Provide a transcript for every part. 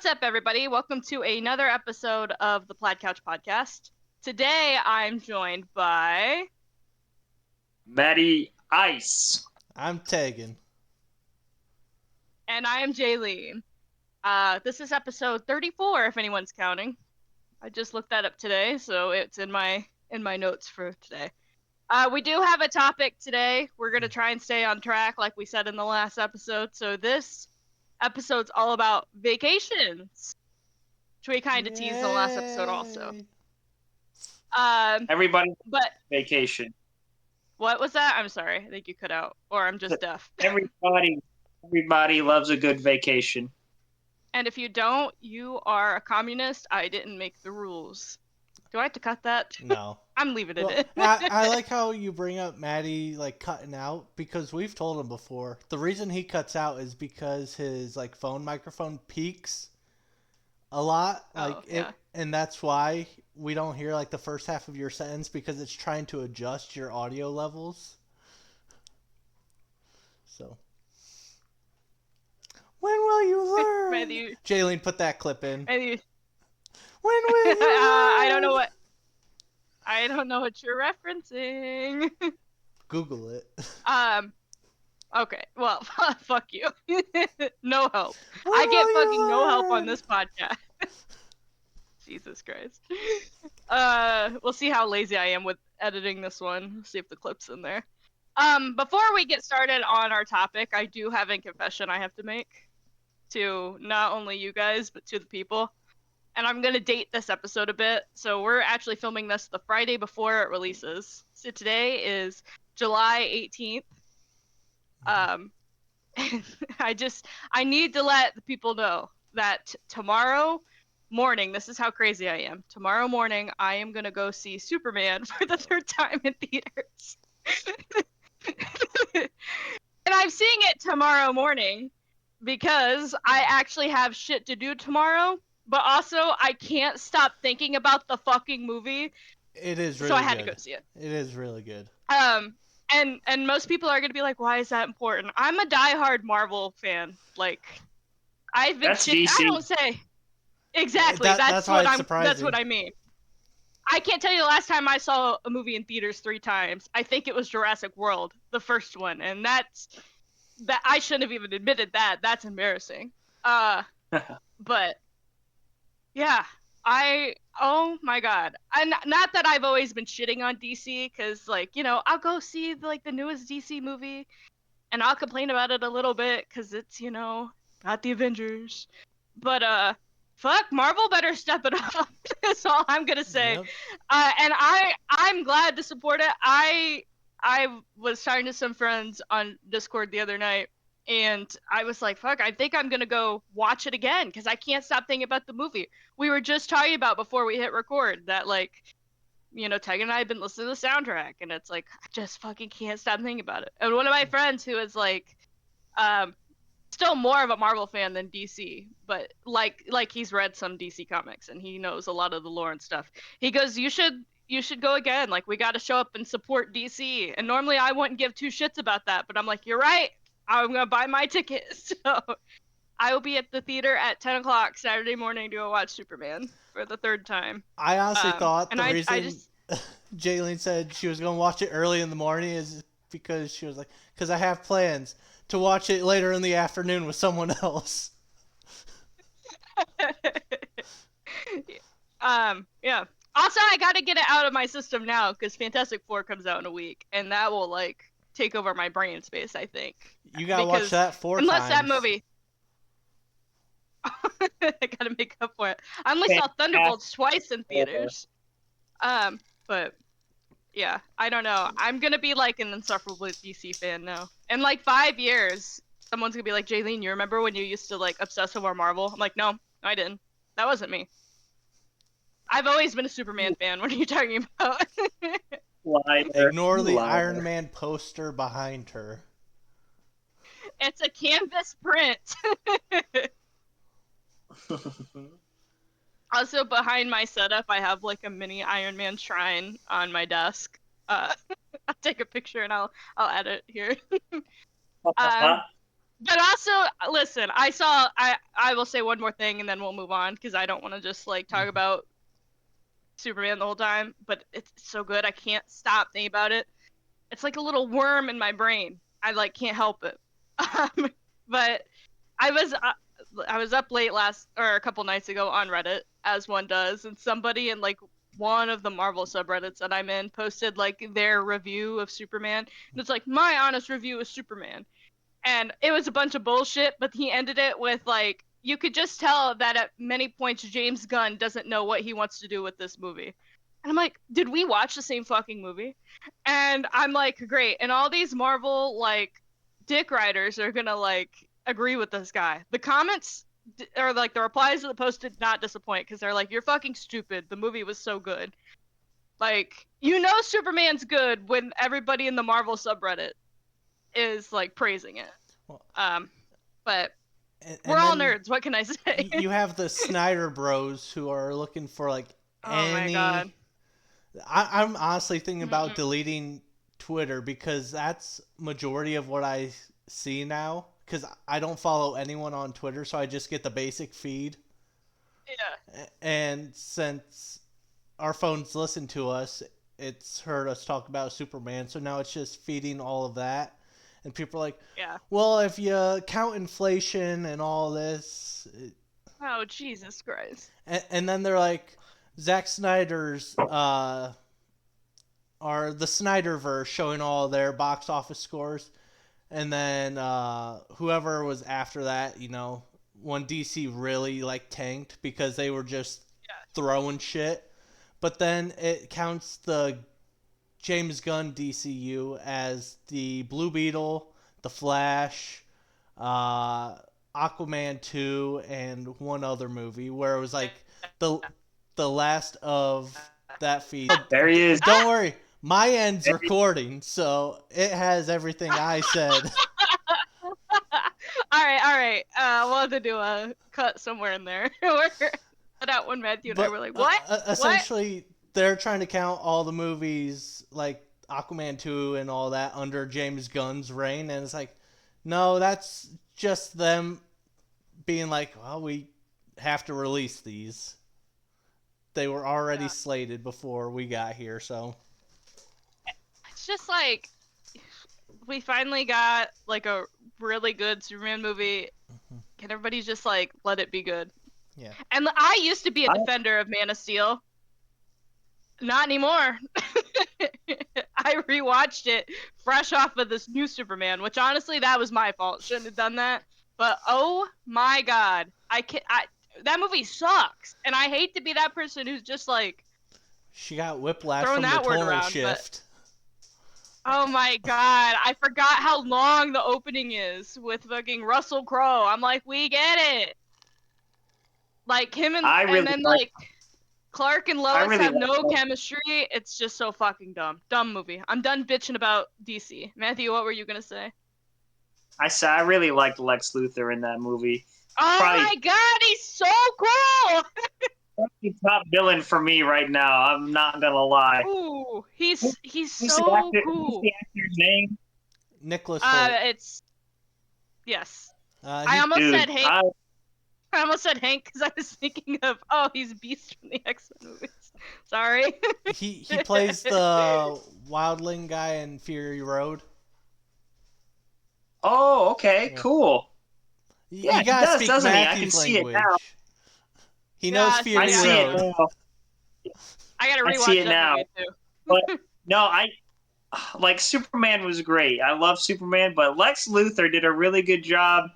What's up, everybody? Welcome to another episode of the Plaid Couch podcast. Today, I'm joined by... Maddie Ice. I'm Tegan. And I am Jaylene. This is episode 34, if anyone's counting. I just looked that up today, so it's in my notes for today. We do have a topic today. We're going to try and stay on track, like we said in the last episode. So this episode's all about vacations, which we kind of teased in the last episode also. Everybody but vacation. What was that? I'm sorry. I think you cut out, or I'm just deaf. Everybody loves a good vacation. And if you don't, you are a communist. I didn't make the rules. Do I have to cut that? No. I'm leaving it in. I like how you bring up Maddie cutting out, because we've told him before. The reason he cuts out is because his phone microphone peaks a lot. And that's why we don't hear the first half of your sentence, because it's trying to adjust your audio levels. So. When will you learn? Jaylene, put that clip in. When will you learn? I don't know what you're referencing. Google it. Okay. Well, fuck you. No help. I get fucking no help on this podcast. Jesus Christ. We'll see how lazy I am with editing this one. See if the clip's in there. Before we get started on our topic, I do have a confession I have to make to not only you guys, but to the people. And I'm going to date this episode a bit. So we're actually filming this the Friday before it releases. So today is July 18th. I need to let the people know that tomorrow morning, this is how crazy I am. Tomorrow morning, I am going to go see Superman for the third time in theaters. And I'm seeing it tomorrow morning because I actually have shit to do tomorrow. But also, I can't stop thinking about the fucking movie. It is really good. So I had to go see it. It is really good. And most people are going to be like, why is that important? I'm a diehard Marvel fan. I've been That's DC. I don't say. Exactly. That's what I mean. I can't tell you the last time I saw a movie in theaters 3 times. I think it was Jurassic World, the first one. And that I shouldn't have even admitted that. That's embarrassing. But... yeah, oh my god. And not that I've always been shitting on DC, because, I'll go see, the newest DC movie, and I'll complain about it a little bit, because it's, not the Avengers. But, fuck, Marvel better step it up. That's all I'm gonna say. Yep. And I'm glad to support it. I was talking to some friends on Discord the other night, and I was like, fuck, I think I'm going to go watch it again because I can't stop thinking about the movie. We were just talking about before we hit record that, Tegan and I have been listening to the soundtrack, and it's I just fucking can't stop thinking about it. And one of my friends who is, still more of a Marvel fan than DC, but, he's read some DC comics, and he knows a lot of the lore and stuff. He goes, you should go again. We got to show up and support DC. And normally I wouldn't give 2 shits about that, but I'm like, you're right. I'm going to buy my ticket. So I will be at the theater at 10 o'clock Saturday morning to go watch Superman for the 3rd time. I honestly thought the reason Jaylene said she was going to watch it early in the morning is because she was like, because I have plans to watch it later in the afternoon with someone else. Yeah. Also, I got to get it out of my system now because Fantastic Four comes out in a week, and that will, take over my brain space, I think. You gotta watch that 4 times. Unless that movie... I gotta make up for it. I only saw Thunderbolts twice in theaters. But, yeah, I don't know. I'm gonna be, an insufferable DC fan now. In, 5 years, someone's gonna be like, Jaylene, you remember when you used to, obsess over Marvel? I'm like, no, I didn't. That wasn't me. I've always been a Superman fan. What are you talking about? Ignore the Iron Man poster behind her. It's a canvas print. Also, behind my setup, I have a mini Iron Man shrine on my desk. I'll take a picture and I'll add it here. But also, listen, I will say one more thing and then we'll move on because I don't want to just like talk about Superman the whole time. But it's so good, I can't stop thinking about it. It's like a little worm in my brain. I like can't help it. But I was up late a couple nights ago on Reddit, as one does, and somebody in like one of the Marvel subreddits that I'm in posted like their review of Superman. And it's like my honest review of Superman. And it was a bunch of bullshit, but he ended it with like you could just tell that at many points James Gunn doesn't know what he wants to do with this movie. And I'm like, did we watch the same fucking movie? And I'm like, great. And all these Marvel like dick writers are gonna like agree with this guy. The comments or like the replies to the post did not disappoint because they're like, you're fucking stupid. The movie was so good. Like, you know Superman's good when everybody in the Marvel subreddit is like praising it. Well, but we're all nerds. What can I say? You have the Snyder Bros who are looking for like my God. I'm honestly thinking about deleting Twitter because that's majority of what I see now. Because I don't follow anyone on Twitter, so I just get the basic feed. Yeah. And since our phones listen to us, it's heard us talk about Superman, so now it's just feeding all of that. And people are like, yeah. Well, if you count inflation and all this... Oh, Jesus Christ. And then they're like, Zack Snyder's... are the Snyderverse showing all their box office scores. And then whoever was after that, you know, when DC really like tanked because they were just throwing shit. But then it counts the James Gunn DCU as the Blue Beetle, the Flash, Aquaman 2, and one other movie where it was like the last of that feed. There he is. Don't worry. My end's recording, so it has everything I said. All right. We'll have to do a cut somewhere in there. Cut out when Matthew and I were like, what? Essentially, they're trying to count all the movies, like Aquaman 2 and all that, under James Gunn's reign, and it's like, no, that's just them being like, well, we have to release these. They were already slated before we got here, so... It's just like we finally got like a really good Superman movie. Can everybody just like let it be good? Yeah. And I used to be a defender of Man of Steel. Not anymore. I rewatched it fresh off of this new Superman, which honestly that was my fault. Shouldn't have done that. But oh my God, that movie sucks, and I hate to be that person who's just like. She got whiplash from the tonal shift. Oh my God, I forgot how long the opening is with fucking Russell Crowe. I'm like, we get it. Like him and then like Clark and Lois have no chemistry. It's just so fucking dumb. Dumb movie. I'm done bitching about DC. Matthew, what were you gonna say? I really liked Lex Luthor in that movie. Oh my God, he's so cool. He's top villain for me right now. I'm not gonna lie. Ooh, he's so cool. What's the actor's name? Nicholas Hoult. Yes. I almost said Hank. I almost said Hank because I was thinking of he's Beast from the X-Men movies. Sorry. he plays the wildling guy in Fury Road. Oh, okay, cool. Yeah, he does, doesn't he? I can see it now. He knows Fury Road. I gotta rewatch it now. Too. But no, like Superman was great. I love Superman, but Lex Luthor did a really good job.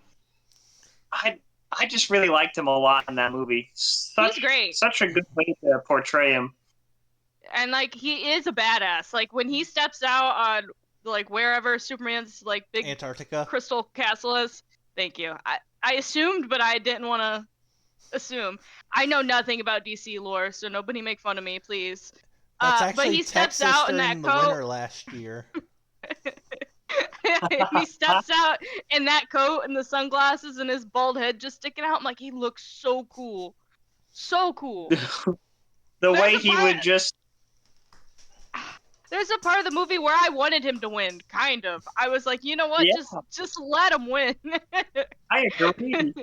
I just really liked him a lot in that movie. He's great. Such a good way to portray him. And like he is a badass. Like when he steps out on like wherever Superman's like big Antarctica crystal castle is. Thank you. I assumed, but I didn't want to assume. I know nothing about DC lore, so nobody make fun of me, please. That's actually but he Texas steps out in that the coat. Winter last year. He steps out in that coat and the sunglasses and his bald head just sticking out. I'm like, he looks so cool. So cool. The way he would just... there's a part of the movie where I wanted him to win, kind of. I was like, you know what, just let him win. I agree.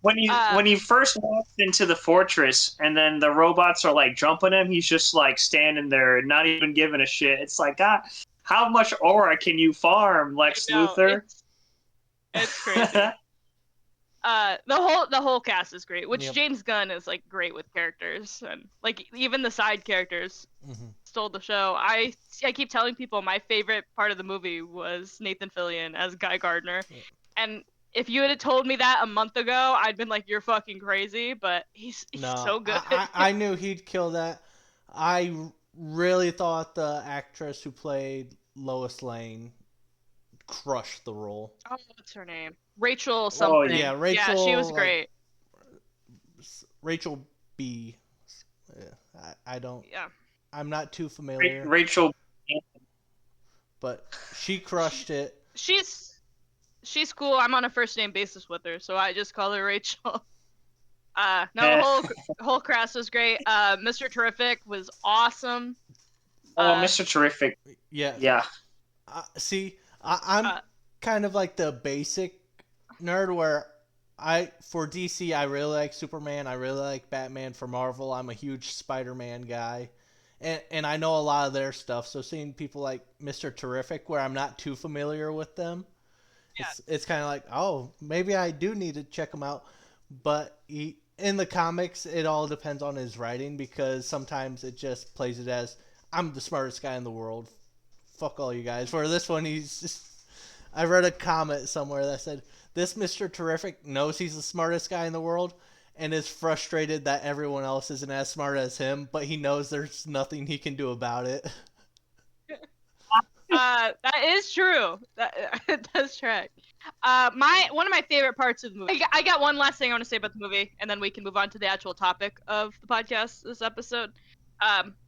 When he first walks into the fortress and then the robots are like jumping him, he's just like standing there, not even giving a shit. It's like, God, how much aura can you farm, Lex Luthor? It's crazy. The whole cast is great, which James Gunn is like great with characters, and like even the side characters stole the show. I keep telling people my favorite part of the movie was Nathan Fillion as Guy Gardner, and if you had told me that a month ago, I'd been like, "You're fucking crazy," but he's so good. I knew he'd kill that. I really thought the actress who played Lois Lane crushed the role. Oh, what's her name? Rachel something. Oh, yeah, Rachel. Yeah, she was great. Rachel B. I don't. Yeah. I'm not too familiar. Rachel. But she crushed it. She's cool. I'm on a first name basis with her, so I just call her Rachel. The whole cast was great. Mr. Terrific was awesome. Mr. Terrific. Yeah. Yeah. See, I'm kind of like the basic nerd where for DC I really like Superman, I really like Batman. For Marvel, I'm a huge Spider-Man guy. And I know a lot of their stuff, so seeing people like Mr. Terrific where I'm not too familiar with them, it's kind of like, oh, maybe I do need to check him out. But in the comics, it all depends on his writing, because sometimes it just plays it as, I'm the smartest guy in the world. Fuck all you guys. For this one, I read a comment somewhere that said, this Mr. Terrific knows he's the smartest guy in the world and is frustrated that everyone else isn't as smart as him, but he knows there's nothing he can do about it. That is true. That does track. One of my favorite parts of the movie. I got one last thing I want to say about the movie, and then we can move on to the actual topic of the podcast this episode.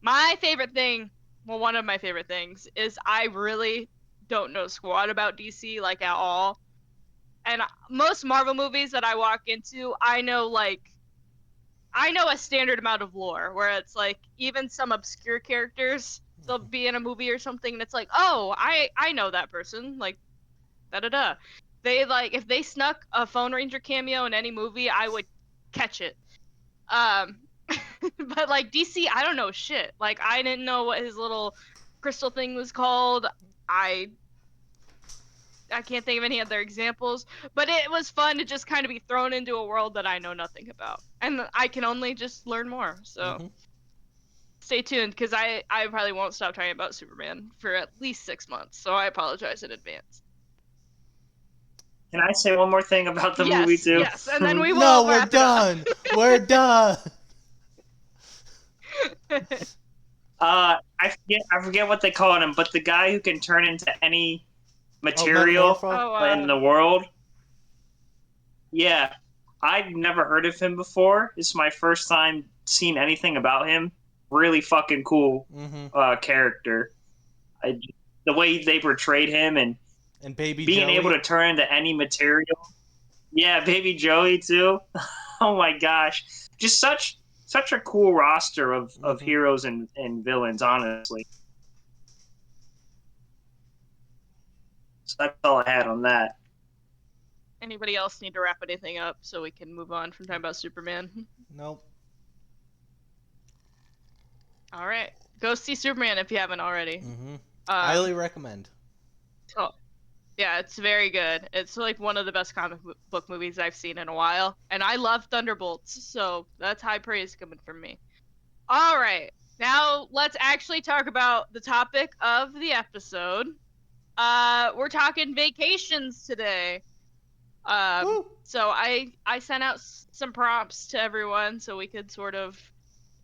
My favorite thing, well, one of my favorite things is I really don't know squat about DC like at all. And most Marvel movies that I walk into, I know a standard amount of lore, where it's like even some obscure characters, they'll be in a movie or something, and it's like, oh, I know that person, like, da-da-da. They, like, if they snuck a Phone Ranger cameo in any movie, I would catch it. But, like, DC, I don't know shit. Like, I didn't know what his little crystal thing was called. I can't think of any other examples, but it was fun to just kind of be thrown into a world that I know nothing about. And I can only just learn more, so... Stay tuned, because I probably won't stop talking about Superman for at least 6 months, so I apologize in advance. Can I say one more thing about the movie, too? Yes, and then we will No, we're done! We're done! I forget what they call him, but the guy who can turn into any material in the world. Yeah. I'd never heard of him before. This is my first time seeing anything about him. Really fucking cool character. The way they portrayed him and Baby being Joey. able to turn into any material. Yeah, Baby Joey too. Oh my gosh. Just such a cool roster of heroes and villains, honestly. So that's all I had on that. Anybody else need to wrap anything up so we can move on from talking about Superman? Nope. All right, go see Superman if you haven't already. Highly recommend. Oh, yeah, it's very good. It's like one of the best comic book movies I've seen in a while, and I love Thunderbolts, so that's high praise coming from me. All right, now let's actually talk about the topic of the episode. We're talking vacations today. So I sent out some prompts to everyone so we could sort of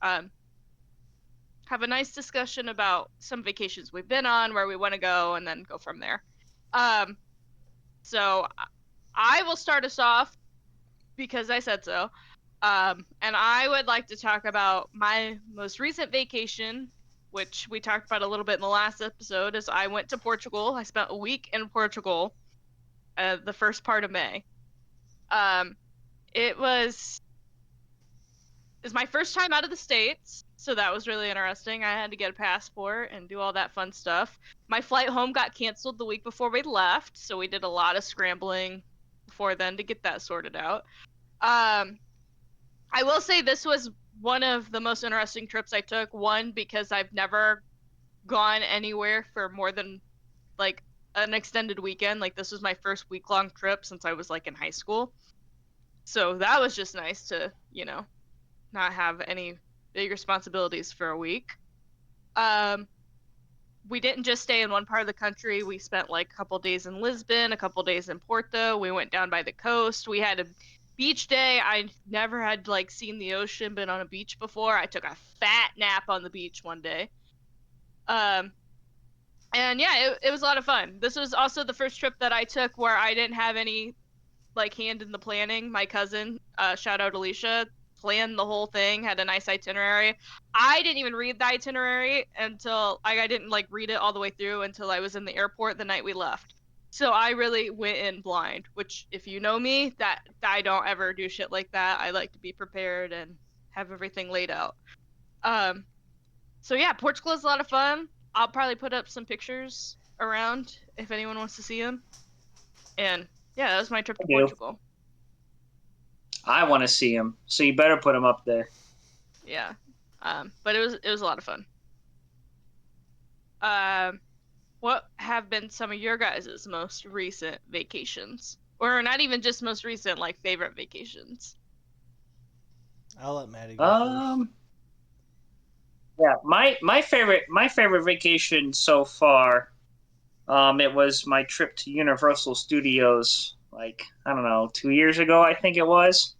have a nice discussion about some vacations we've been on, where we want to go, and then go from there. So I will start us off because I said so. And I would like to talk about my most recent vacation, which we talked about a little bit in the last episode, as I went to Portugal. I spent a week in Portugal, the first part of May. It was my first time out of the States. So that was really interesting. I had to get a passport and do all that fun stuff. My flight home got canceled the week before we left, so we did a lot of scrambling before then to get that sorted out. I will say this was one of the most interesting trips I took. One, because I've never gone anywhere for more than like an extended weekend. Like this was my first week-long trip since I was like in high school. So that was just nice to, not have any big responsibilities for a week. We didn't just stay in one part of the country. We spent like a couple days in Lisbon, a couple days in Porto. We went down by the coast. We had a beach day. I never had like seen the ocean, been on a beach before. I took a fat nap on the beach one day. And yeah, it was a lot of fun. This was also the first trip that I took where I didn't have any like hand in the planning. My cousin, shout out Alicia, planned the whole thing, had a nice itinerary. I didn't even read the itinerary until I didn't like read it all the way through until I was in the airport the night we left. So I really went in blind, which if you know me, that I don't ever do shit like that. I like to be prepared and have everything laid out. So yeah, Portugal is a lot of fun. I'll probably put up some pictures around if anyone wants to see them. And yeah, that was my trip to Portugal. I want to see him, so you better put him up there. Yeah, but it was a lot of fun. What have been some of your guys' most recent vacations, or not even just most recent, like favorite vacations? I'll let Maddie go first. Yeah, my favorite vacation so far, it was my trip to Universal Studios. Like, I don't know, 2 years ago, I think it was.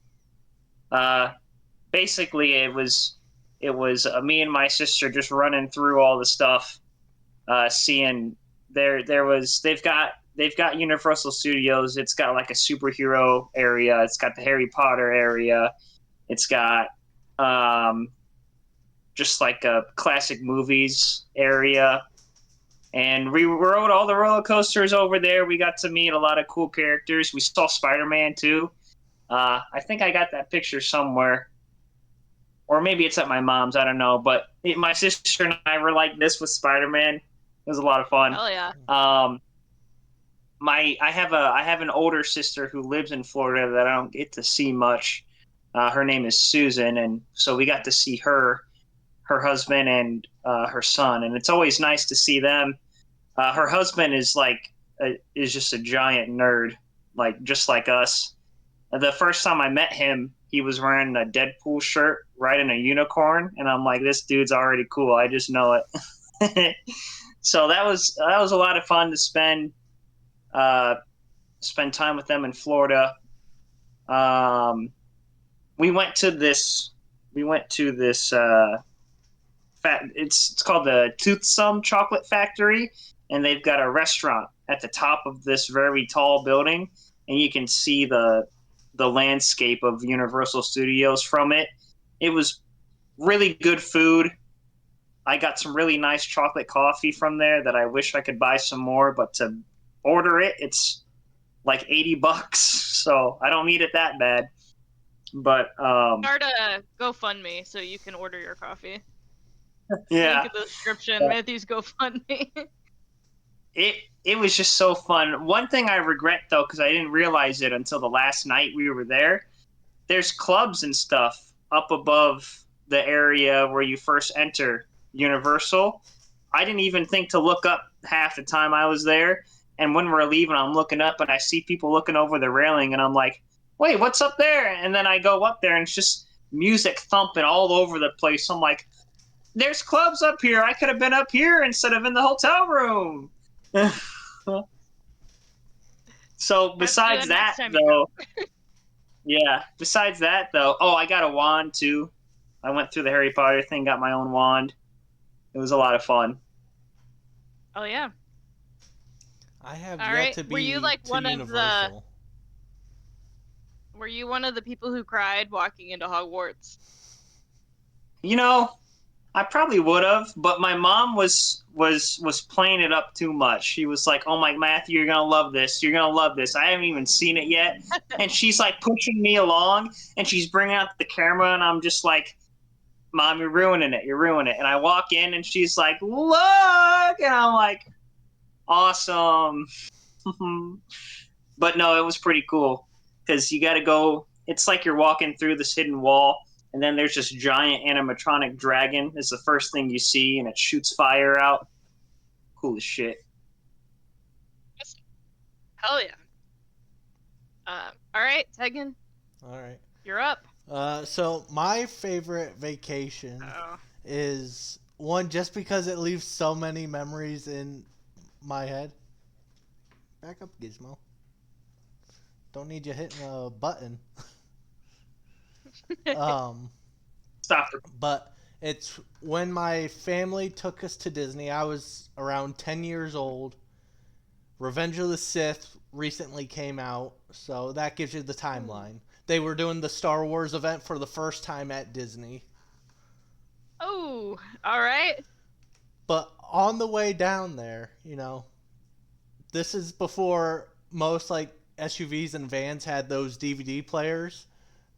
Basically, it was me and my sister just running through all the stuff, seeing they've got Universal Studios. It's got like a superhero area. It's got the Harry Potter area. It's got just like a classic movies area. And we rode all the roller coasters over there. We got to meet a lot of cool characters. We saw Spider-Man too. I think I got that picture somewhere. Or maybe it's at my mom's, I don't know. But my sister and I were like this with Spider-Man. It was a lot of fun. Oh yeah. I have an older sister who lives in Florida that I don't get to see much. Her name is Susan, and so we got to see her husband, and her son, and it's always nice to see them. Her husband is just a giant nerd, like just like us. The first time I met him, he was wearing a Deadpool shirt, riding a unicorn, and I'm like, this dude's already cool. I just know it. So that was a lot of fun to spend time with them in Florida. We went to this. It's called the Toothsome Chocolate Factory, and they've got a restaurant at the top of this very tall building, and you can see the landscape of Universal Studios from it. It was really good food. I got some really nice chocolate coffee from there that I wish I could buy some more, but to order it, it's like $80, so I don't need it that bad. But start a GoFundMe so you can order your coffee. Yeah. Link in the description. Matthew's GoFundMe. It was just so fun. One thing I regret though, because I didn't realize it until the last night we were there. There's clubs and stuff up above the area where you first enter Universal. I didn't even think to look up half the time I was there. And when we're leaving, I'm looking up and I see people looking over the railing, and I'm like, wait, what's up there? And then I go up there and it's just music thumping all over the place. I'm like, there's clubs up here. I could have been up here instead of in the hotel room. So besides that, though, oh, I got a wand too. I went through the Harry Potter thing, got my own wand. It was a lot of fun. Oh yeah. I have yet to be. Were you like one of the? Were you one of the people who cried walking into Hogwarts? You know, I probably would have, but my mom was playing it up too much. She was like, "Oh my, Matthew, you're gonna love this. You're gonna love this." I haven't even seen it yet, and she's like pushing me along, and she's bringing out the camera, and I'm just like, Mom, you're ruining it. You're ruining it. And I walk in and she's like, look! And I'm like, awesome. But no, it was pretty cool because you got to go. It's like you're walking through this hidden wall, and then there's this giant animatronic dragon. Is the first thing you see, and it shoots fire out. Cool as shit. Hell yeah. All right, Tegan. All right. You're up. So my favorite vacation is one just because it leaves so many memories in my head. Back up, Gizmo. Don't need you hitting a button. Stop. But it's when my family took us to Disney. I was around 10 years old. Revenge of the Sith recently came out, so that gives you the timeline. They were doing the Star Wars event for the first time at Disney. Oh, all right. But on the way down there, you know, this is before most like SUVs and vans had those DVD players.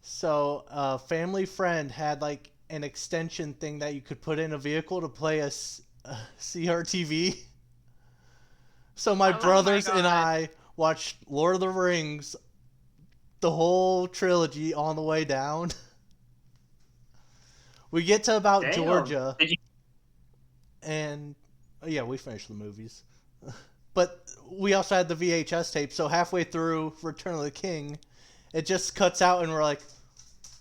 So a family friend had like an extension thing that you could put in a vehicle to play a CRTV. So my brothers and I watched Lord of the Rings, the whole trilogy on the way down. We get to about Georgia. And yeah, we finished the movies. But we also had the VHS tape, so halfway through Return of the King, it just cuts out and we're like,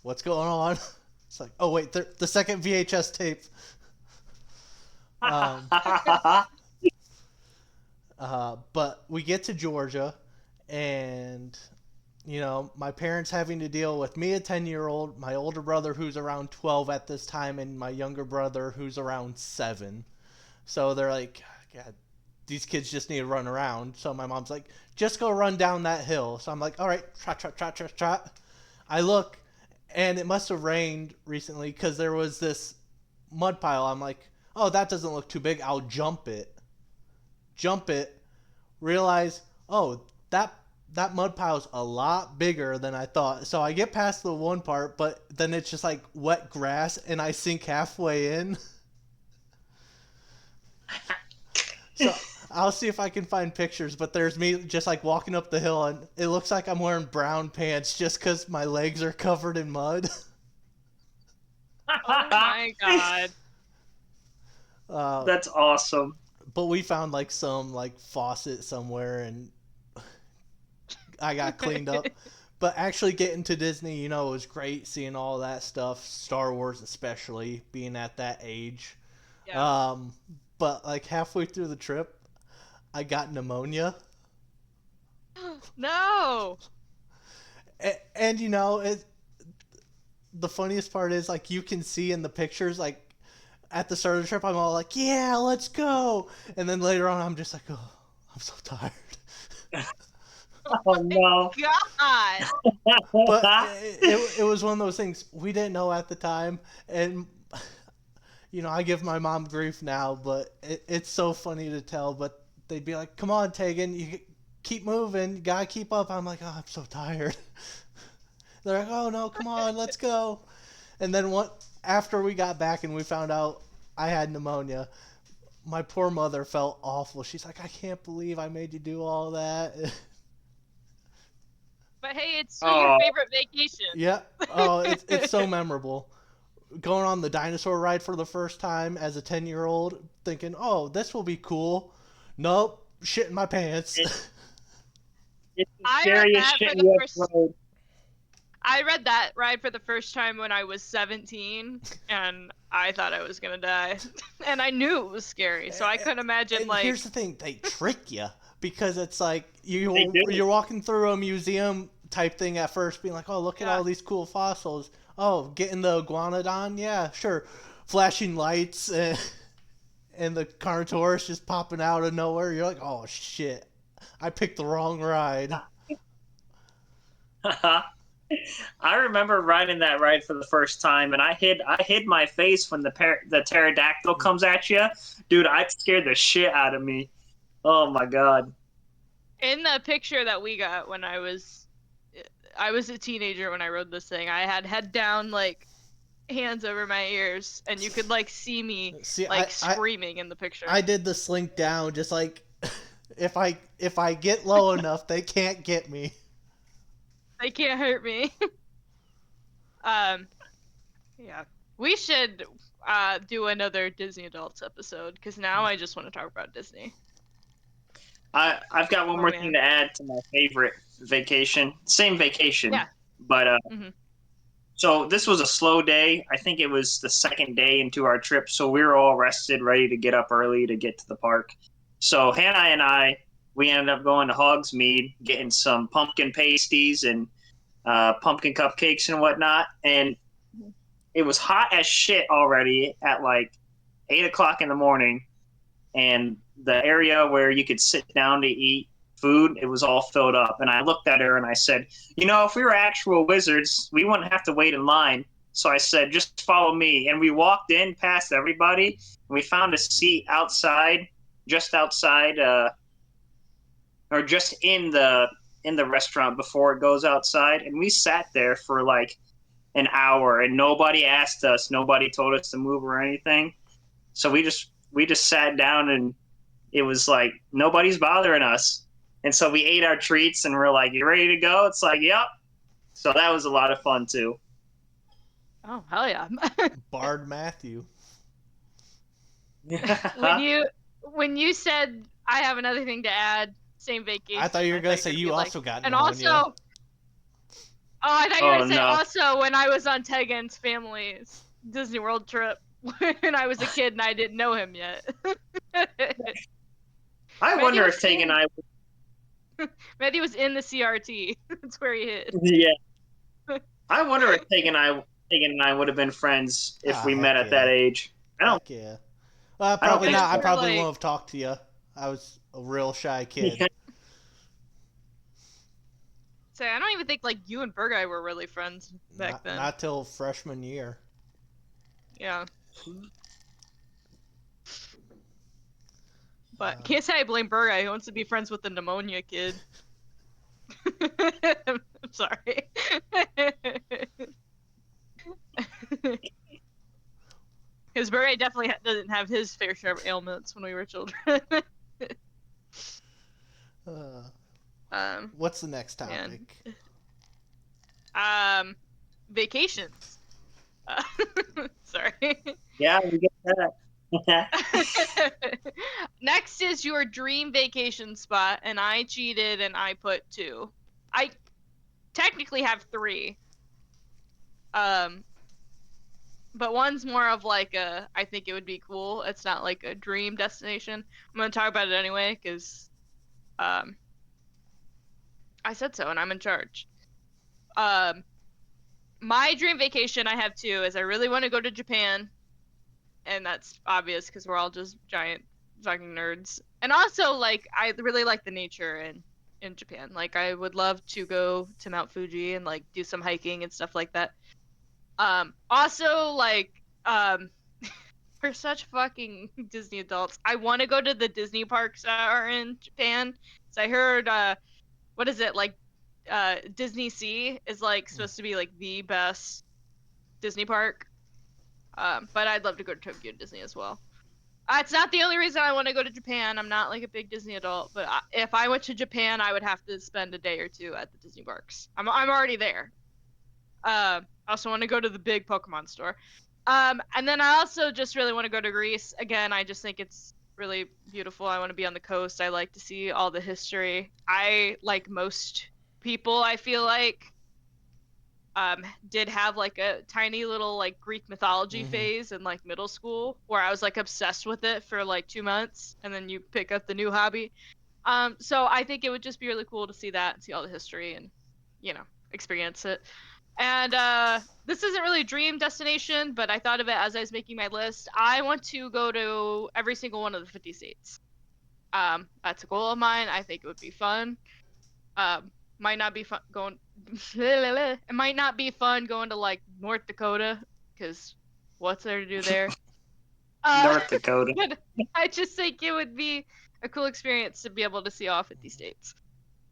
what's going on? It's like, oh wait, the second VHS tape. But we get to Georgia, and you know, my parents having to deal with me, a 10-year-old, my older brother who's around 12 at this time, and my younger brother who's around 7. So they're like, God, these kids just need to run around. So my mom's like, just go run down that hill. So I'm like, all right, trot, trot, trot, trot, trot. I look, and it must have rained recently because there was this mud pile. I'm like, oh, that doesn't look too big. I'll jump it. Realize, oh, that mud pile's a lot bigger than I thought. So I get past the one part, but then it's just like wet grass, and I sink halfway in. So I'll see if I can find pictures, but there's me just like walking up the hill, and it looks like I'm wearing brown pants just because my legs are covered in mud. Oh my god. That's awesome. But we found like some like faucet somewhere, and I got cleaned up. But actually getting to Disney, you know, it was great seeing all that stuff, Star Wars especially, being at that age. Yeah. But like halfway through the trip, I got pneumonia. No. And you know, the funniest part is like you can see in the pictures, like at the start of the trip, I'm all like, yeah, let's go. And then later on, I'm just like, oh, I'm so tired. Oh, no. God. But it was one of those things we didn't know at the time. And, you know, I give my mom grief now, but it's so funny to tell. But they'd be like, come on, Tegan, you keep moving. You got to keep up. I'm like, oh, I'm so tired. They're like, oh, no, come on, let's go. And then after we got back and we found out I had pneumonia, my poor mother felt awful. She's like, I can't believe I made you do all that. But hey, it's still your favorite vacation. Yeah. Oh, it's so memorable. Going on the dinosaur ride for the first time as a 10-year-old, thinking, oh, this will be cool. Nope, shit in my pants. It's the scariest shit you ever rode. I read that ride for the first time when I was 17, and I thought I was gonna die. And I knew it was scary, so I couldn't imagine, like... Here's the thing, they trick you, because it's like, you're walking through a museum type thing at first, being like, oh, look at all these cool fossils. Oh, getting the iguanodon? Yeah, sure. Flashing lights, and the Carnotaurus just popping out of nowhere. You're like, oh, shit. I picked the wrong ride. I remember riding that ride for the first time, and I hid my face when the pterodactyl comes at you. Dude, it scared the shit out of me. Oh my god. In the picture that we got when I was a teenager when I rode this thing, I had head down, like, hands over my ears, and you could like see me screaming in the picture. I did the slink down, just like if I get low enough, they can't get me. They can't hurt me. Yeah, we should do another Disney Adults episode because now I just want to talk about Disney. I've got one more thing to add to my favorite vacation. Same vacation, yeah. But so this was a slow day. I think it was the second day into our trip, so we were all rested, ready to get up early to get to the park. So Hannah and we ended up going to Hogsmeade, getting some pumpkin pasties and pumpkin cupcakes and whatnot. And it was hot as shit already at like 8 o'clock in the morning. And the area where you could sit down to eat food, it was all filled up. And I looked at her and I said, if we were actual wizards, we wouldn't have to wait in line. So I said, just follow me. And we walked in past everybody, and we found a seat outside, just outside, or just in the restaurant before it goes outside. And we sat there for like an hour, and nobody asked us, nobody told us to move or anything. So we just sat down, and it was like nobody's bothering us. And so we ate our treats, and we're like, you ready to go? It's like, yep. So that was a lot of fun too. Oh, hell yeah. Bard Matthew. When you said I have another thing to add, same vacation. I thought you were going to say you also got pneumonia. And also, I thought you were going to say also when I was on Tegan's family's Disney World trip when I was a kid and I didn't know him yet. I wonder if Tegan and I... Matthew was in the CRT. That's where he hid. Yeah. I wonder if Tegan and I would have been friends if we met at that age. I don't. Heck yeah. Well, probably not. I probably won't have talked to you. I was a real shy kid. Yeah. So I don't even think like you and Burguy were really friends back then. Not till freshman year. Yeah. But can't say I blame Burguy. He wants to be friends with the pneumonia kid. I'm sorry. Because Burguy definitely doesn't have his fair share of ailments when we were children. What's the next topic? Vacations. Sorry. Yeah, we get that. Next is your dream vacation spot, and I cheated and I put 2. I technically have 3. But one's more of like I think it would be cool. It's not like a dream destination. I'm gonna talk about it anyway because I said so and I'm in charge. My dream vacation, I have 2, is I really want to go to Japan. And that's obvious because we're all just giant fucking nerds. And also, like, I really like the nature in Japan. Like, I would love to go to Mount Fuji and, like, do some hiking and stuff like that. Also, like, we're such fucking Disney adults. I want to go to the Disney parks that are in Japan. So I heard, what is it, like, Disney Sea is, like, supposed to be, like, the best Disney park. But I'd love to go to Tokyo Disney as well. It's not the only reason I want to go to Japan. I'm not like a big Disney adult, but if I went to Japan, I would have to spend a day or 2 at the Disney parks. I'm already there. I also want to go to the big Pokemon store. And then I also just really want to go to Greece. Again, I just think it's really beautiful. I want to be on the coast. I like to see all the history. I, like most people, I feel like, did have like a tiny little like Greek mythology phase in like middle school where I was like obsessed with it for like 2 months, and then you pick up the new hobby. So I think it would just be really cool to see that and see all the history and, experience it. And this isn't really a dream destination, but I thought of it as I was making my list. I want to go to every single one of the 50 states. That's a goal of mine. I think it would be fun. Might not be fun going. It might not be fun going to like North Dakota, because what's there to do there? North Dakota. I just think it would be a cool experience to be able to see all 50 states.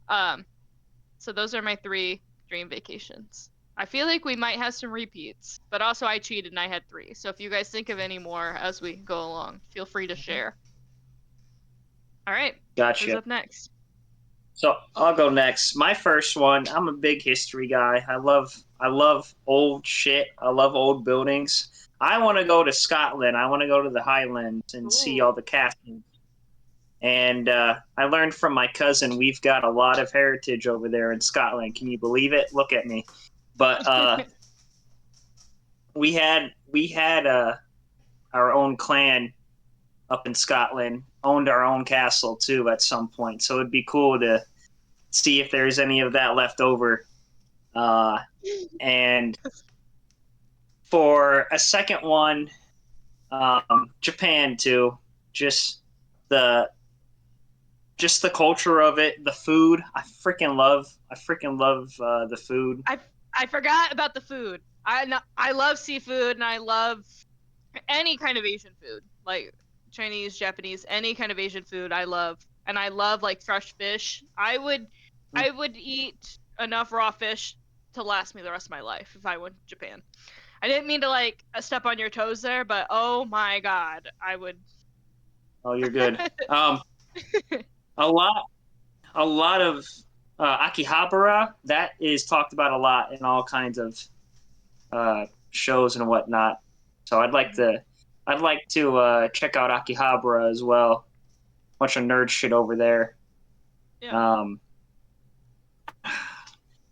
So those are my 3 dream vacations. I feel like we might have some repeats, but also I cheated and I had 3. So if you guys think of any more as we go along, feel free to share. All right. Gotcha. Who's up next? So I'll go next. My first one. I'm a big history guy. I love old shit. I love old buildings. I want to go to Scotland. I want to go to the Highlands and see all the castles. And I learned from my cousin we've got a lot of heritage over there in Scotland. Can you believe it? Look at me. But we had our own clan up in Scotland, owned our own castle too at some point. So it'd be cool to see if there's any of that left over. And for a second one, Japan too. Just the culture of it, the food. I freaking love the food. I forgot about the food. I love seafood and I love any kind of Asian food, like Chinese, Japanese, any kind of Asian food I love. And I love like fresh fish. I would eat enough raw fish to last me the rest of my life if I went to Japan. I didn't mean to like step on your toes there, but oh my god, I would. Oh, you're good. A lot of Akihabara, that is talked about a lot in all kinds of shows and whatnot. So I'd like to check out Akihabara as well. Bunch of nerd shit over there. Yeah.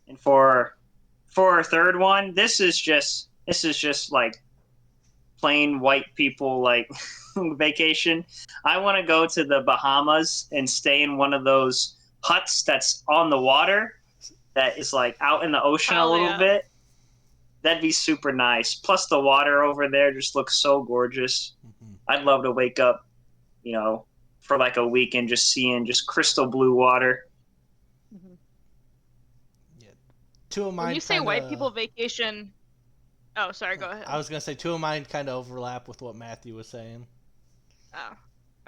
And for our third one, this is just like plain white people like vacation. I want to go to the Bahamas and stay in one of those huts that's on the water that is like out in the ocean a little bit. That'd be super nice. Plus the water over there just looks so gorgeous. I'd love to wake up, for like a week and just seeing just crystal blue water. Yeah. Two of mine. When you say white people vacation, oh, sorry, go ahead. I was gonna say two of mine kind of overlap with what Matthew was saying. Oh.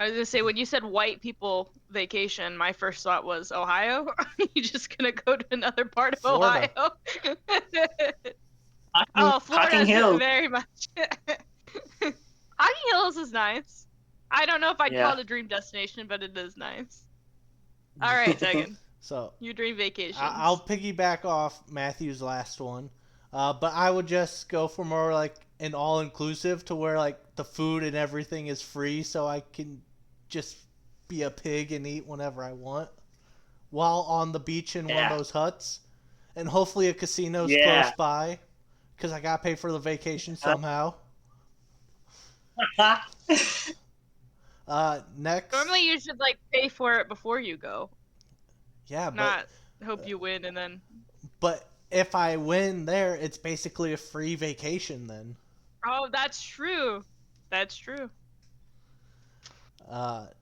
I was gonna say when you said white people vacation, my first thought was Ohio. Are you just gonna go to another part of Florida. Ohio? Florida Hocking Hills. Very much. Hocking Hills is nice. I don't know if I'd call it a dream destination, but it is nice. All right, Tegan. So your dream vacation. I'll piggyback off Matthew's last one, but I would just go for more like an all-inclusive to where like the food and everything is free, so I can just be a pig and eat whenever I want while on the beach in one of those huts, and hopefully a casino's close by because I gotta pay for the vacation somehow. Next. Normally you should like pay for it before you go. Yeah, not hope you win and then. But if I win there, it's basically a free vacation then. Oh, that's true. That's true.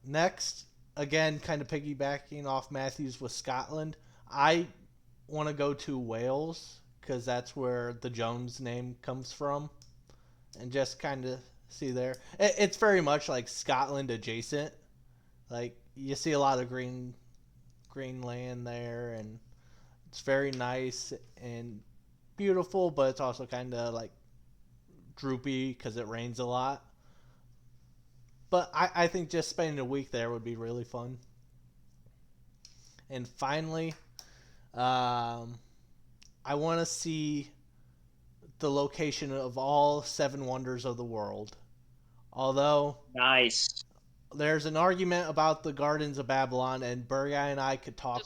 Next, again, kind of piggybacking off Matthew's with Scotland, I want to go to Wales because that's where the Jones name comes from, and just kind of see there. It's very much like Scotland adjacent. Like you see a lot of green land there, and it's very nice and beautiful, but it's also kind of like droopy because it rains a lot. But I think just spending a week there would be really fun. And finally, I want to see the location of all 7 wonders of the world. Although nice, there's an argument about the Gardens of Babylon, and Burgai and I could talk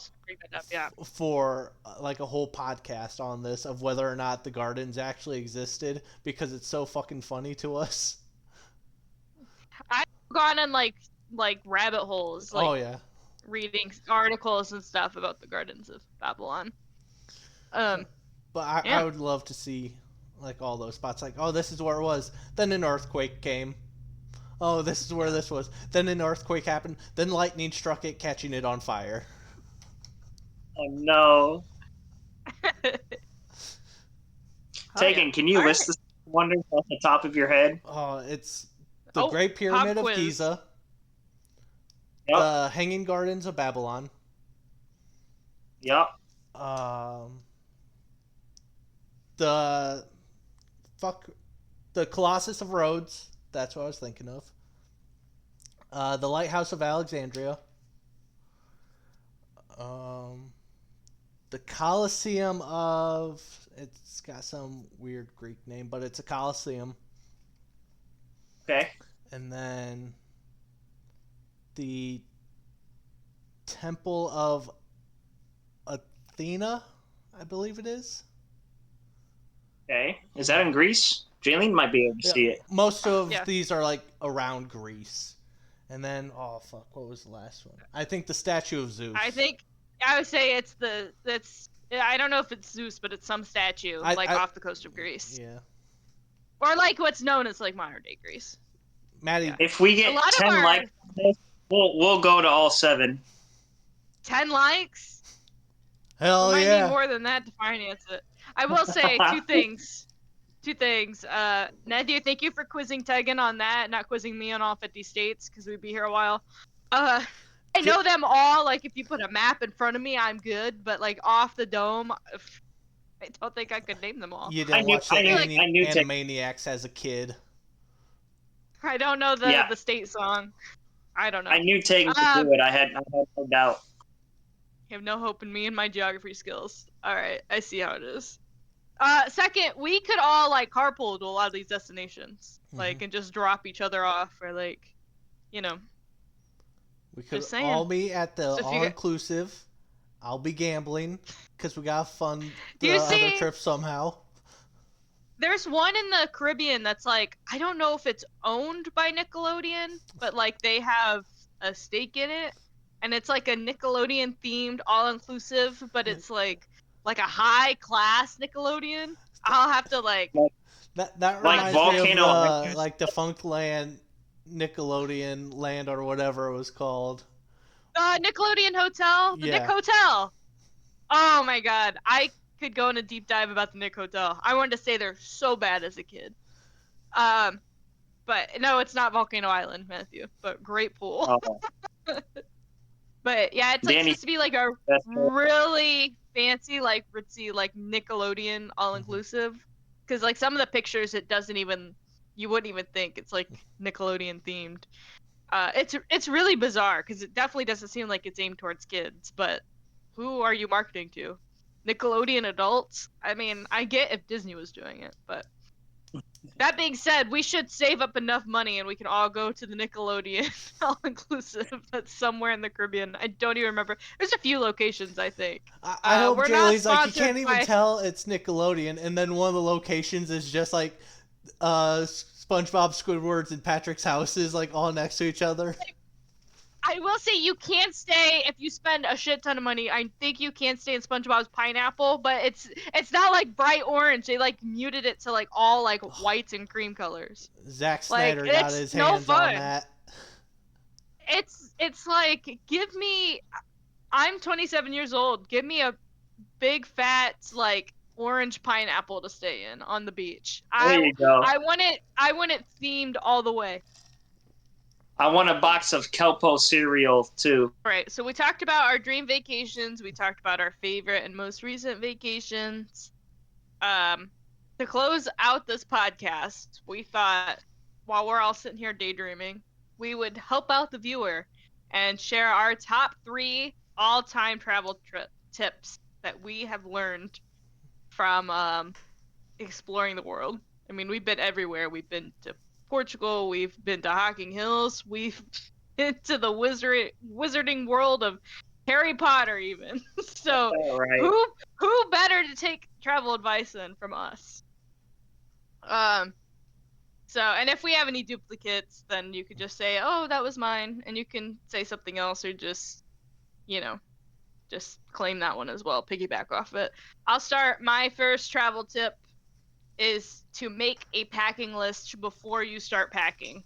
for like a whole podcast on this of whether or not the gardens actually existed because it's so fucking funny to us. I've gone in like rabbit holes. Like, reading articles and stuff about the Gardens of Babylon. But I would love to see like all those spots. Like, oh, this is where it was. Then an earthquake came. Oh, this is where this was. Then an earthquake happened. Then lightning struck it, catching it on fire. Oh no! Tegan, can you list the wonders off the top of your head? Oh, it's the Great Pyramid of Giza, the Hanging Gardens of Babylon. Yep. The the Colossus of Rhodes. That's what I was thinking of. The Lighthouse of Alexandria. The Colosseum of... It's got some weird Greek name, but it's a Colosseum. Okay. And then the Temple of Athena, I believe it is. Okay. Is that in Greece? Jaylene might be able to see it. Most of these are like around Greece. And then, what was the last one? I think the Statue of Zeus. I would say I don't know if it's Zeus, but it's some statue off the coast of Greece. Yeah. Or like what's known as like modern day Greece. Maddie, if we get 10 likes, we'll go to all 7. 10 likes? Hell we yeah! might need more than that to finance it. I will say 2 things. 2 things. Nadia, thank you for quizzing Tegan on that, not quizzing me on all 50 states because we'd be here a while. I know them all. Like if you put a map in front of me, I'm good. But like off the dome, I don't think I could name them all. You didn't watch Animaniacs as a kid. I don't know the state song. I don't know. I knew Tegan could do it. I had no doubt. You have no hope in me and my geography skills. All right, I see how it is. Second, we could all like carpool to a lot of these destinations, like and just drop each other off, or like, you know. We could all be at the all-inclusive. I'll be gambling because we got to fund the other trip somehow. There's one in the Caribbean that's like, I don't know if it's owned by Nickelodeon, but like they have a stake in it. And it's like a Nickelodeon themed all-inclusive, but it's like a high-class Nickelodeon. I'll have to like... That reminds me of like Defunct Land, Nickelodeon Land, or whatever it was called. Nickelodeon Hotel? The Nick Hotel! Oh my god. I could go in a deep dive about the Nick Hotel. I wanted to stay there so bad as a kid. But no, it's not Volcano Island, Matthew. But great pool. Oh. But yeah, it's like supposed to be like a really fancy, like ritzy, like Nickelodeon all-inclusive. Because like some of the pictures, you wouldn't even think it's like Nickelodeon themed. It's really bizarre because it definitely doesn't seem like it's aimed towards kids. But who are you marketing to? Nickelodeon adults? I mean, I get if Disney was doing it, but that being said, we should save up enough money and we can all go to the Nickelodeon all-inclusive that's somewhere in the Caribbean. I don't even remember. There's a few locations, I think. I hope Jaylee's like, you can't even tell it's Nickelodeon, and then one of the locations is just like SpongeBob, Squidward's, and Patrick's houses like all next to each other. I will say you can stay if you spend a shit ton of money. I think you can stay in SpongeBob's Pineapple, but it's not like bright orange. They like muted it to like all like whites and cream colors. Zack Snyder got his hands on that. It's like I'm 27 years old. Give me a big fat like orange pineapple to stay in on the beach. There you go. I want it themed all the way. I want a box of Kelpo cereal, too. Right, so we talked about our dream vacations. We talked about our favorite and most recent vacations. To close out this podcast, we thought, while we're all sitting here daydreaming, we would help out the viewer and share our top 3 all-time travel tips that we have learned from exploring the world. I mean, we've been everywhere. We've been to Portugal, we've been to Hocking Hills, we've been to the wizarding world of Harry Potter even. So right. who better to take travel advice than from us? So, and if we have any duplicates, then you could just say, oh, that was mine, and you can say something else, or just, just claim that one as well, piggyback off it. I'll start. My first travel tip is to make a packing list before you start packing.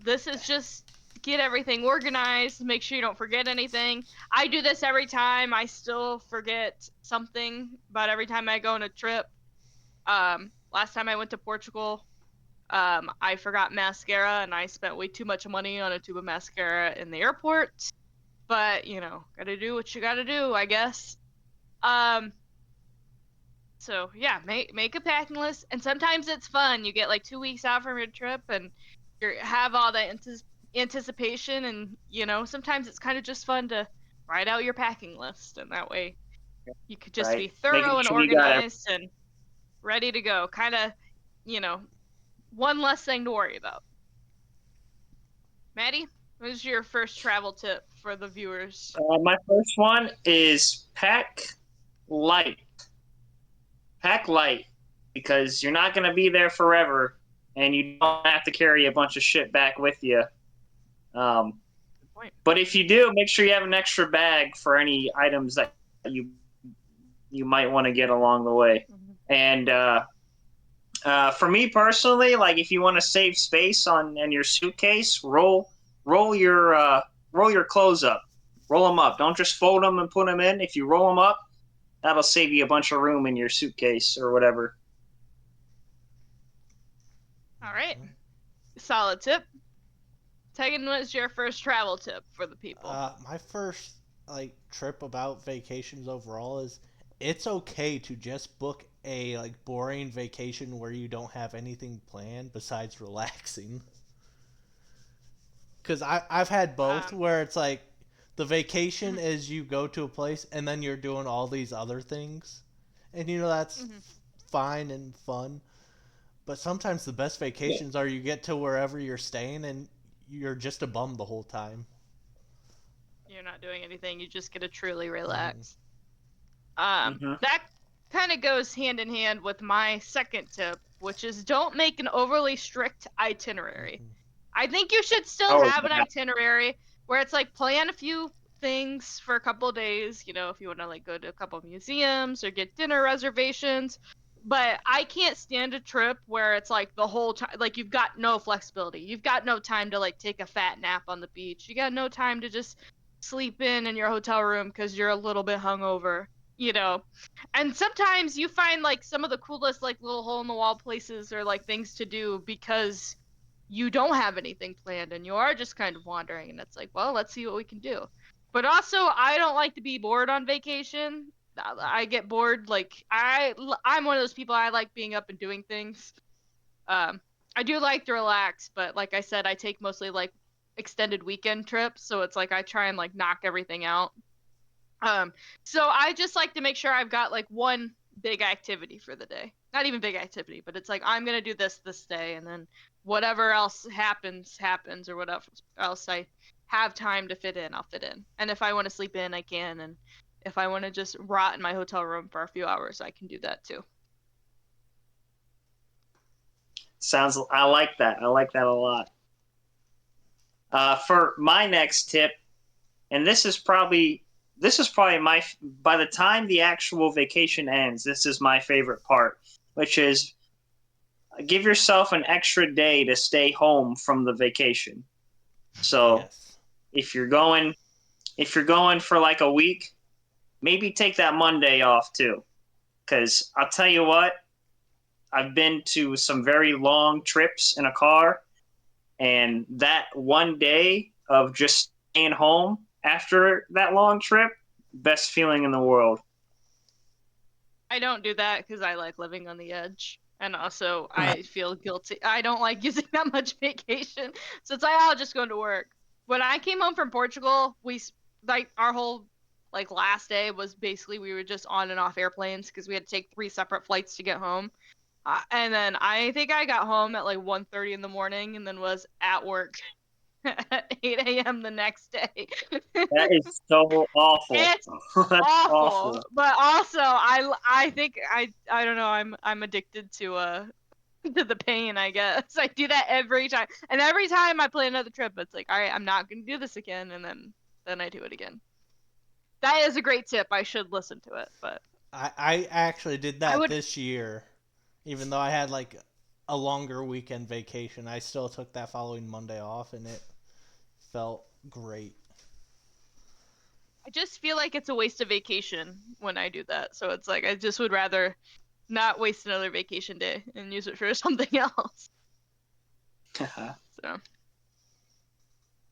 This is just get everything organized, make sure you don't forget anything. I do this every time. I still forget something about every time I go on a trip. Last time I went to Portugal, I forgot mascara, and I spent way too much money on a tube of mascara in the airport. But, gotta do what you gotta do, I guess. So yeah, make a packing list, and sometimes it's fun. You get like 2 weeks out from your trip, and you have all that anticipation, and sometimes it's kind of just fun to write out your packing list, and that way you could just be Right. Making thorough and sure you got organized and ready to go. Kind of, one less thing to worry about. Maddie, what is your first travel tip for the viewers? My first one is light. Pack light, because you're not going to be there forever, and you don't have to carry a bunch of shit back with you. But if you do, make sure you have an extra bag for any items that you might want to get along the way. And for me personally, like if you want to save space in your suitcase, roll your clothes up, roll them up. Don't just fold them and put them in. If you roll them up, that'll save you a bunch of room in your suitcase or whatever. All right, solid tip. Tegan, what's your first travel tip for the people? My first trip about vacations overall is it's okay to just book a boring vacation where you don't have anything planned besides relaxing. Because I've had both where it's like the vacation is you go to a place and then you're doing all these other things, and that's fine and fun. But sometimes the best vacations are you get to wherever you're staying and you're just a bum the whole time. You're not doing anything. You just get to truly relax. That kind of goes hand in hand with my second tip, which is don't make an overly strict itinerary. I think you should still have an itinerary where it's like plan a few things for a couple of days, if you want to go to a couple of museums or get dinner reservations. But I can't stand a trip where it's like the whole time, you've got no flexibility. You've got no time to take a fat nap on the beach. You got no time to just sleep in your hotel room because you're a little bit hungover, And sometimes you find some of the coolest little hole in the wall places or things to do because you don't have anything planned and you are just kind of wandering, and it's well, let's see what we can do. But also, I don't like to be bored on vacation. I get bored. I'm one of those people, I like being up and doing things. I do like to relax, but like I said, I take mostly extended weekend trips, so it's I try and knock everything out. So I just like to make sure I've got one big activity for the day. Not even big activity, but it's I'm gonna do this day, and then whatever else happens, or whatever else I have time to fit in, I'll fit in. And if I want to sleep in, I can, and if I want to just rot in my hotel room for a few hours, I can do that too. I like that. I like that a lot. For my next tip, and this is probably by the time the actual vacation ends, this is my favorite part, which is give yourself an extra day to stay home from the vacation. So if you're going for a week, maybe take that Monday off too. Because I'll tell you what, I've been to some very long trips in a car, and that one day of just staying home after that long trip, best feeling in the world. I don't do that because I like living on the edge. And also, I feel guilty. I don't like using that much vacation. So it's I'll just go to work. When I came home from Portugal, our whole last day was basically we were just on and off airplanes because we had to take 3 separate flights to get home. And then I think I got home at 1:30 in the morning and then was at work at 8 a.m. the next day. That is so awful. It's awful. But also, I think I don't know. I'm addicted to the pain, I guess. I do that every time, and every time I plan another trip, it's all right, I'm not gonna do this again, and then I do it again. That is a great tip. I should listen to it, but I actually did that this year. Even though I had a longer weekend vacation, I still took that following Monday off, and it felt great. I just feel like it's a waste of vacation when I do that. So it's I just would rather not waste another vacation day and use it for something else. So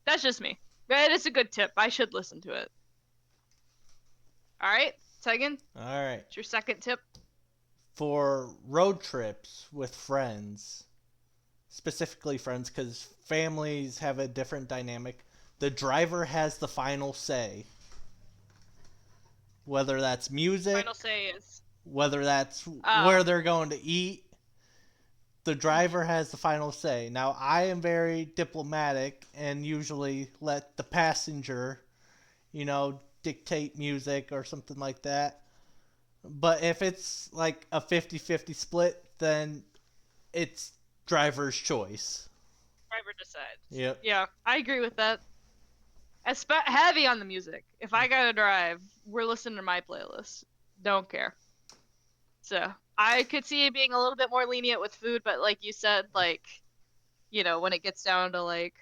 that's just me. But it's a good tip. I should listen to it. All right, Tegan. All right. What's your second tip? for road trips with friends, specifically friends, because families have a different dynamic, the driver has the final say. Whether that's music, final say is whether that's where they're going to eat, the driver has the final say. Now, I am very diplomatic and usually let the passenger, dictate music or something like that. But if it's like a 50-50 split, then it's driver's choice. Driver decides. Yep. Yeah, I agree with that. Heavy on the music. If I gotta drive, we're listening to my playlist. Don't care. So I could see it being a little bit more lenient with food, but like you said, like, when it gets down to like,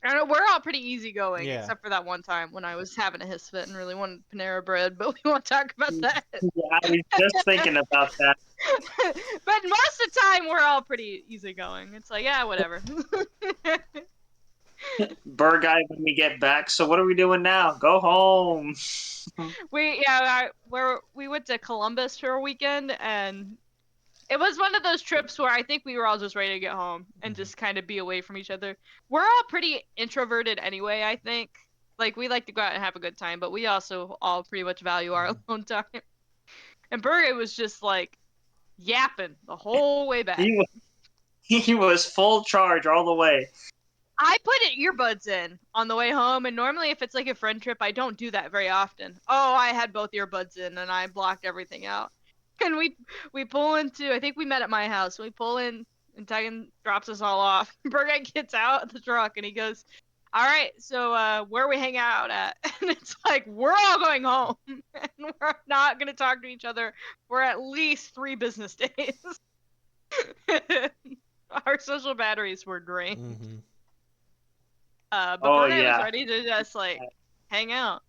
I don't know, we're all pretty easygoing, except for that one time when I was having a hiss fit and really wanted Panera Bread, but we won't talk about that. Yeah, I was just thinking about that. But most of the time, we're all pretty easygoing. It's like, yeah, whatever. Bird guy, when we get back, so what are we doing now? Go home. We went to Columbus for a weekend, and it was one of those trips where I think we were all just ready to get home and just kind of be away from each other. We're all pretty introverted anyway, I think. Like, we like to go out and have a good time, but we also all pretty much value our alone time. And Bird was just like yapping the whole way back. He was full charge all the way. I put earbuds in on the way home, and normally if it's like a friend trip, I don't do that very often. Oh, I had both earbuds in, and I blocked everything out. And we pull into, I think we met at my house. We pull in, and Tegan drops us all off. Burgett gets out of the truck, and he goes, all right, so where are we hanging out at? And it's like, we're all going home, and we're not going to talk to each other for at least 3 business days. Our social batteries were drained. Mm-hmm. But Burgett was ready to just, like, hang out.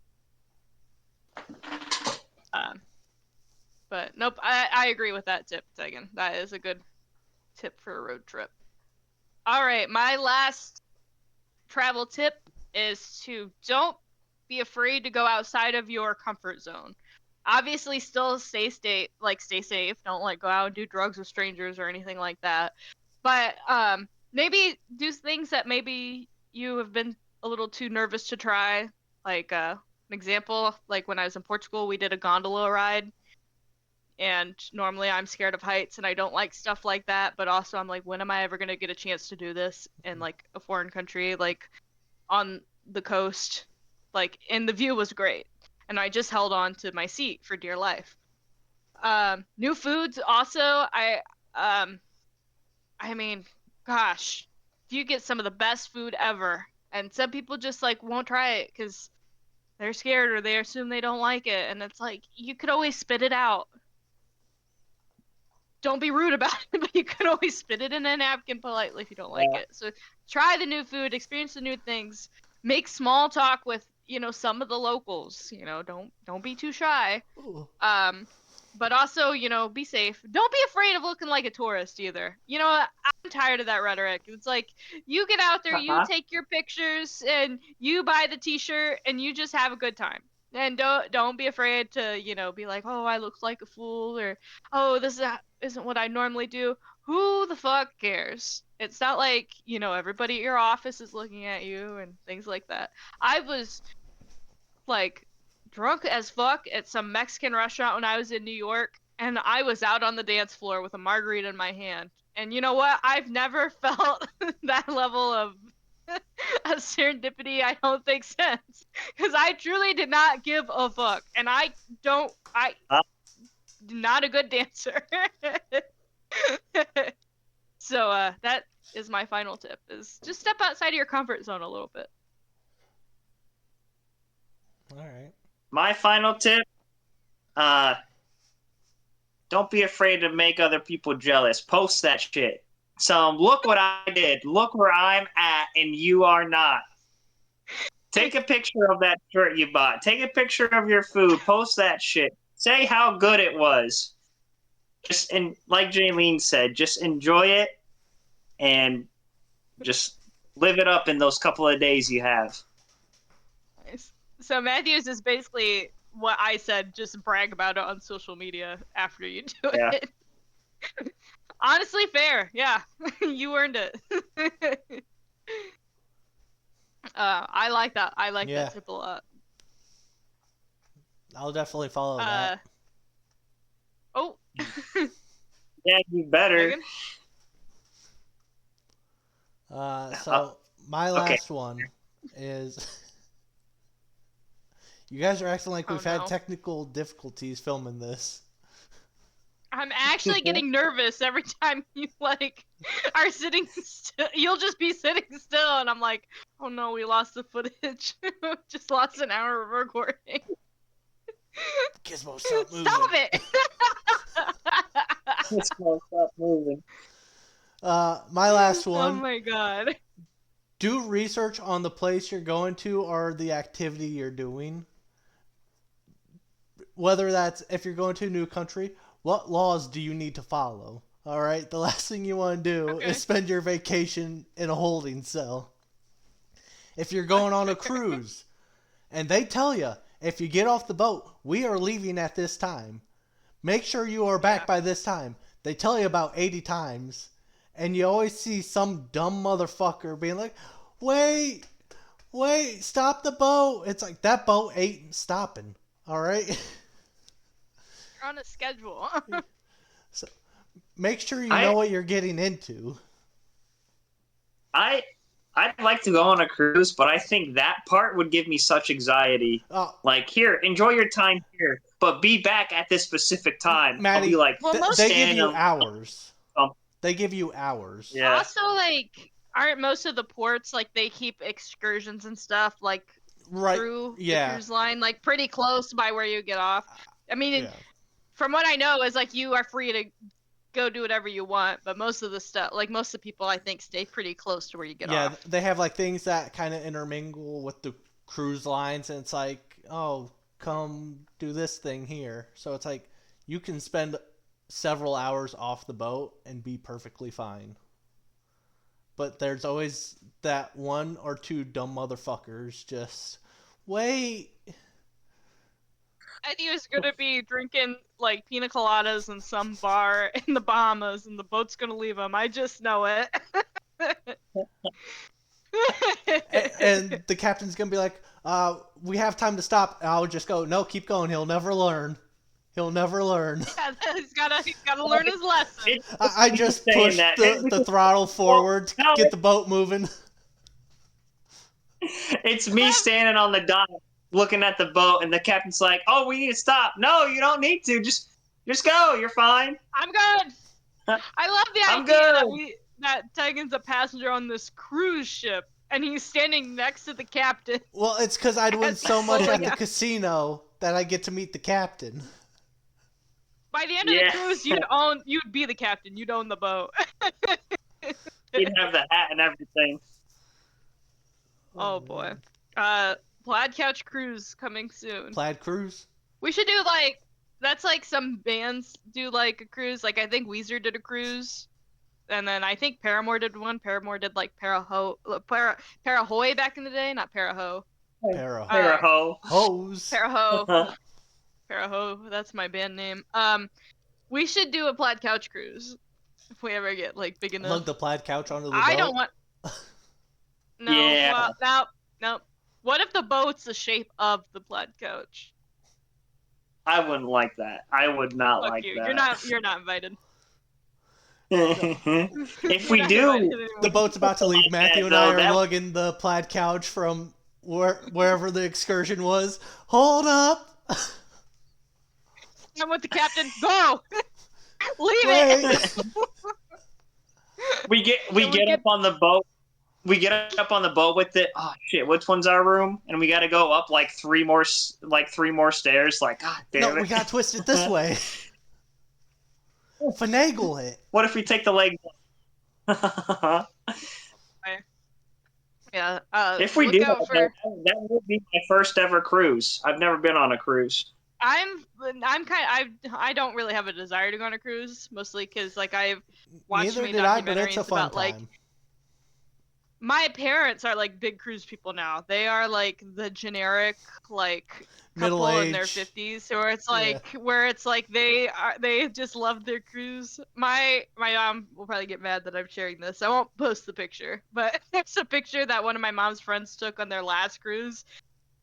But nope, I agree with that tip, Tegan. That is a good tip for a road trip. All right, my last travel tip is to don't be afraid to go outside of your comfort zone. Obviously, still stay safe. Don't like go out and do drugs with strangers or anything like that. But maybe do things that maybe you have been a little too nervous to try. Like an example, like when I was in Portugal, we did a gondola ride. And normally I'm scared of heights and I don't like stuff like that. But also I'm like, when am I ever going to get a chance to do this in like a foreign country, like on the coast? Like, and the view was great. And I just held on to my seat for dear life. New foods also, I mean, gosh, you get some of the best food ever. And some people just like won't try it because they're scared or they assume they don't like it. And it's like, you could always spit it out. Don't be rude about it, but you could always spit it in a napkin politely if you don't like it. So try the new food, experience the new things, make small talk with, some of the locals. Don't be too shy. But also, be safe. Don't be afraid of looking like a tourist either. I'm tired of that rhetoric. It's like, you get out there, you take your pictures, and you buy the t-shirt, and you just have a good time. And don't be afraid to, be like, oh, I look like a fool, or, oh, this isn't what I normally do. Who the fuck cares? It's not like, everybody at your office is looking at you and things like that. I was, like, drunk as fuck at some Mexican restaurant when I was in New York, and I was out on the dance floor with a margarita in my hand. And you know what? I've never felt that level of serendipity, I don't think, since. Because I truly did not give a fuck. And I'm not a good dancer. So that is my final tip, is just step outside of your comfort zone a little bit. All right. My final tip, don't be afraid to make other people jealous. Post that shit. So look what I did. Look where I'm at, and you are not. Take a picture of that shirt you bought. Take a picture of your food. Post that shit. Say how good it was. Like Jaylene said, just enjoy it and just live it up in those couple of days you have. Nice. So Matthews is basically what I said, just brag about it on social media after you do it. Honestly, fair. Yeah, you earned it. I like that. I like that tip a lot. I'll definitely follow that. Oh. Yeah, you better. So my last one is. You guys are acting like we've had technical difficulties filming this. I'm actually getting nervous every time you are sitting still. You'll just be sitting still, and I'm like, oh no, we lost the footage. Just lost an hour of recording. Gizmo, stop moving. Stop it! Gizmo, stop moving. My last one. Oh my god. Do research on the place you're going to or the activity you're doing. Whether that's if you're going to a new country, what laws do you need to follow? All right, the last thing you want to do is spend your vacation in a holding cell. If you're going on a cruise, and they tell you, if you get off the boat, we are leaving at this time. Make sure you are back by this time. They tell you about 80 times, and you always see some dumb motherfucker being like, wait, stop the boat. It's like, that boat ain't stopping, all right? On a schedule. So make sure you know what you're getting into. I'd like to go on a cruise, but I think that part would give me such anxiety. Like, here, enjoy your time here, but be back at this specific time. Maddie, I'll be like, they give you hours. They give you hours. Yeah. Also, aren't most of the ports they keep excursions and stuff through the cruise line, pretty close by where you get off? I mean, from what I know, is you are free to go do whatever you want, but most of the stuff, most of the people, I think, stay pretty close to where you get off. Yeah, they have things that kind of intermingle with the cruise lines, and it's like, oh, come do this thing here. So it's like you can spend several hours off the boat and be perfectly fine. But there's always that one or two dumb motherfuckers just wait. Eddie is gonna be drinking pina coladas in some bar in the Bahamas, and the boat's gonna leave him. I just know it. and the captain's gonna be like, "We have time to stop." And I'll just go, "No, keep going. He'll never learn. He'll never learn." Yeah, he's gotta learn his lesson. I just pushed the throttle forward to get the boat moving. It's me standing on the dock, looking at the boat, and the captain's like, "Oh, we need to stop." No, you don't need to. Just go. You're fine. I'm good. I love the idea that Tegan's a passenger on this cruise ship, and he's standing next to the captain. Well, it's because I'd win so much at the casino that I get to meet the captain. By the end of the cruise, you'd be the captain. You'd own the boat. You'd have the hat and everything. Oh boy. Plaid Couch Cruise coming soon. Plaid Cruise? We should do that's some bands do a cruise. I think Weezer did a cruise. And then I think Paramore did one. Paramore did Parahoy back in the day, not Paraho. Paraho. Hose. Paraho. Paraho, that's my band name. We should do a Plaid Couch Cruise. If we ever get big enough. Lug the Plaid Couch onto the boat? I don't want... No, yeah. No. What if the boat's the shape of the Plaid Couch? I wouldn't like that. I would not like that. You're not invited. If we do, the boat's about to leave. Matthew and I are lugging the Plaid Couch from wherever the excursion was. Hold up! I'm with the captain. Go! Leave it! we get up on the boat. We get up on the boat with it. Oh shit! Which one's our room? And we got to go up three more stairs. God damn it! No, we got to twist it this way. Finagle it. What if we take the leg? Yeah. If we do, that would be my first ever cruise. I've never been on a cruise. I don't really have a desire to go on a cruise, mostly because I've watched many documentaries about my parents are like big cruise people now. They are like the generic like couple in their 50s, where it's like they just love their cruise. My mom will probably get mad that I'm sharing this. I won't post the picture, but there's a picture that one of my mom's friends took on their last cruise.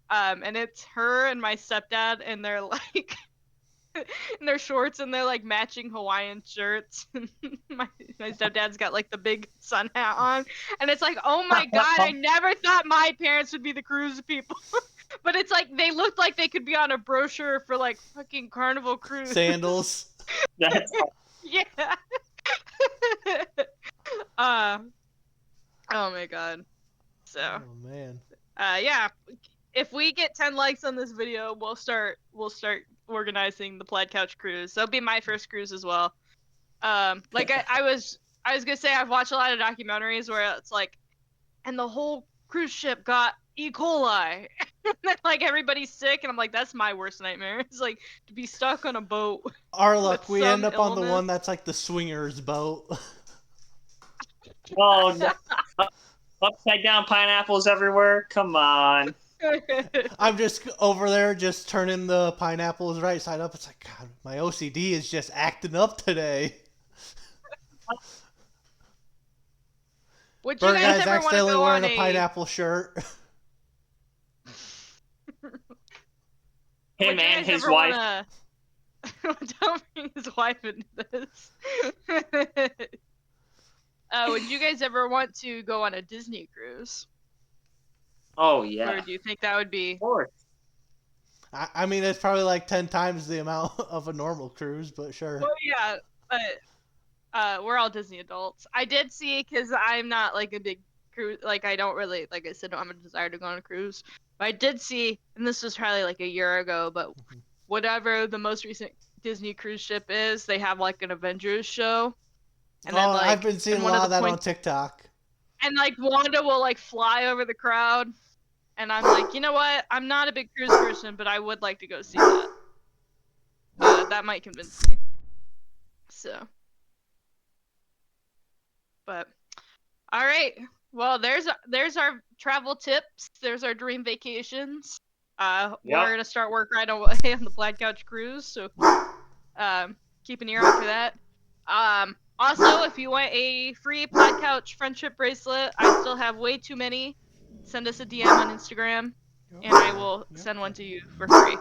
And it's her and my stepdad, and they're like in their shorts, and they're like matching Hawaiian shirts. my stepdad's got like the big sun hat on, and it's like, oh my god, I never thought my parents would be the cruise people. But it's like they looked like they could be on a brochure for like fucking Carnival Cruise. Sandals. Yeah. Oh my god. So. Oh man. Yeah. If we get 10 likes on this video, we'll start organizing the Plaid Couch cruise. That'll be my first cruise as well. Like I was gonna say, I've watched a lot of documentaries where it's like, and the whole cruise ship got E. coli, and then like everybody's sick, and I'm like, that's my worst nightmare. It's like to be stuck on a boat. Our luck, we end up on the one that's like the swingers boat. Oh, no. Upside down pineapples everywhere. Come on. I'm just over there just turning the pineapples right side up. It's like, God, my OCD is just acting up today. Would you guys ever accidentally wearing a pineapple shirt. Him and his wife. Don't bring his wife into this. Would you guys ever want to go on a Disney cruise? Oh, yeah. Or do you think that would be... Of course. I mean, it's probably like 10 times the amount of a normal cruise, but sure. Well, yeah, but we're all Disney adults. I did see, because I'm not like a big cruise, like I don't really, like I said, don't have a desire to go on a cruise. But I did see, and this was probably like a year ago, but whatever the most recent Disney cruise ship is, they have like an Avengers show. And then, like, I've been seeing a lot of that on TikTok. And like Wanda will like fly over the crowd. And I'm like, you know what? I'm not a big cruise person, but I would like to go see that. That might convince me. So. But, all right. Well, there's our travel tips. There's our dream vacations. We're gonna start work right away on the Plaid Couch cruise. So, keep an ear out for that. Also, if you want a free Plaid Couch friendship bracelet, I still have way too many. Send us a DM on Instagram, and I will send one to you for free.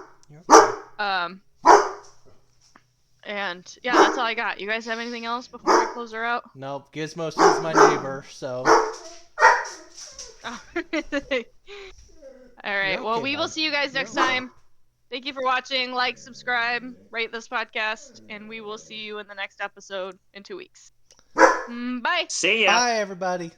And yeah, that's all I got. You guys have anything else before we close her out? Nope. Gizmos is my neighbor, so. All right. Well, we will see you guys next time. Thank you for watching. Like, subscribe, rate this podcast, and we will see you in the next episode in 2 weeks. Bye. See ya. Bye, everybody.